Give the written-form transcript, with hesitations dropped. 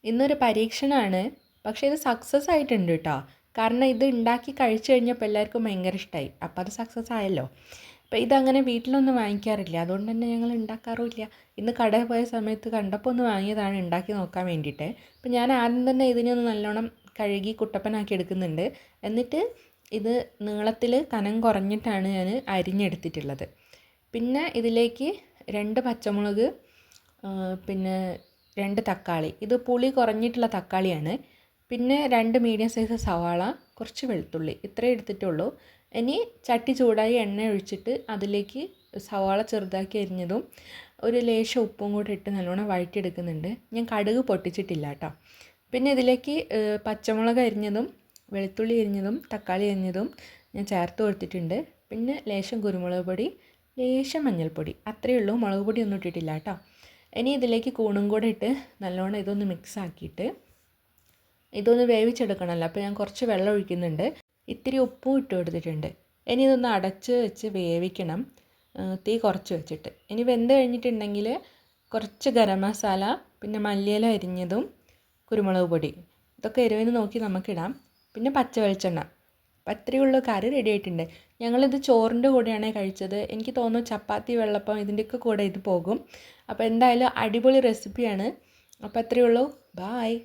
ഇന്നൊരു പരീക്ഷണമാണ്. പക്ഷേ ഇത് സക്സസ് ആയിട്ടുണ്ട് കേട്ടോ. കാരണം ഇത് ഉണ്ടാക്കി കഴിച്ചു കഴിഞ്ഞപ്പോൾ എല്ലാവർക്കും ഭയങ്കര ഇഷ്ടമായി. അപ്പോൾ അത് സക്സസ് ആയല്ലോ. അപ്പോൾ ഇതങ്ങനെ വീട്ടിലൊന്നും വാങ്ങിക്കാറില്ല, അതുകൊണ്ട് തന്നെ ഞങ്ങൾ ഉണ്ടാക്കാറുമില്ല. ഇന്ന് കടയിൽ പോയ സമയത്ത് കണ്ടപ്പോൾ ഒന്ന് വാങ്ങിയതാണ് ഉണ്ടാക്കി നോക്കാൻ വേണ്ടിയിട്ട്. അപ്പോൾ ഞാൻ ആദ്യം തന്നെ ഇതിനെ ഒന്ന് നല്ലോണം കഴുകി കുട്ടപ്പനാക്കി എടുക്കുന്നുണ്ട്. എന്നിട്ട് ഇത് നീളത്തിൽ കനം കുറഞ്ഞിട്ടാണ് ഞാൻ അരിഞ്ഞെടുത്തിട്ടുള്ളത്. പിന്നെ ഇതിലേക്ക് 2 പച്ചമുളക്, പിന്നെ 2 തക്കാളി, ഇത് പുളി കുറഞ്ഞിട്ടുള്ള തക്കാളിയാണ്. പിന്നെ 2 മീഡിയം സൈസ് സവാള, കുറച്ച് വെളുത്തുള്ളി, ഇത്രയേ എടുത്തിട്ടുള്ളൂ. ഇനി ചട്ടി ചൂടായി എണ്ണ ഒഴിച്ചിട്ട് അതിലേക്ക് സവാള ചെറുതാക്കി അരിഞ്ഞതും ഒരു ലേശം ഉപ്പും കൂടി ഇട്ട് നല്ലോണം വഴറ്റിയെടുക്കുന്നുണ്ട്. ഞാൻ കടുക് പൊട്ടിച്ചിട്ടില്ല കേട്ടോ. പിന്നെ ഇതിലേക്ക് പച്ചമുളക് അരിഞ്ഞതും വെളുത്തുള്ളി അരിഞ്ഞതും തക്കാളി അരിഞ്ഞതും ഞാൻ ചേർത്ത് കൊടുത്തിട്ടുണ്ട്. പിന്നെ ലേശം കുരുമുളക് പൊടി, ലേശം മഞ്ഞൾപ്പൊടി, അത്രയേ ഉള്ളൂ. മുളക് പൊടി ഒന്നും ഇട്ടിട്ടില്ല കേട്ടോ. ഇനി ഇതിലേക്ക് കൂണും കൂടെ ഇട്ട് നല്ലോണം ഇതൊന്ന് മിക്സ് ആക്കിയിട്ട് ഇതൊന്ന് വേവിച്ചെടുക്കണമല്ലോ. അപ്പോൾ ഞാൻ കുറച്ച് വെള്ളം ഒഴിക്കുന്നുണ്ട്. ഇത്തിരി ഉപ്പും ഇട്ട് കൊടുത്തിട്ടുണ്ട്. ഇനി ഇതൊന്ന് അടച്ച് വെച്ച് വേവിക്കണം, തീ കുറച്ച് വെച്ചിട്ട്. ഇനി വെന്ത് കഴിഞ്ഞിട്ടുണ്ടെങ്കിൽ കുറച്ച് ഗരം മസാല, പിന്നെ മല്ലിയില അരിഞ്ഞതും കുരുമുളക് പൊടി, ഇതൊക്കെ എരിവിന് നോക്കി നമുക്കിടാം. പിന്നെ പച്ച വെളിച്ചെണ്ണ. അപ്പം അത്രയേ ഉള്ളൂ, കറി റെഡി ആയിട്ടുണ്ട്. ഞങ്ങളിത് ചോറിൻ്റെ കൂടെയാണ് കഴിച്ചത്. എനിക്ക് തോന്നുന്നു ചപ്പാത്തി, വെള്ളപ്പം ഇതിൻ്റെയൊക്കെ കൂടെ ഇത് പോകും. അപ്പോൾ എന്തായാലും അടിപൊളി റെസിപ്പിയാണ്. അപ്പോൾ അത്രയേ ഉള്ളൂ. ബായ്.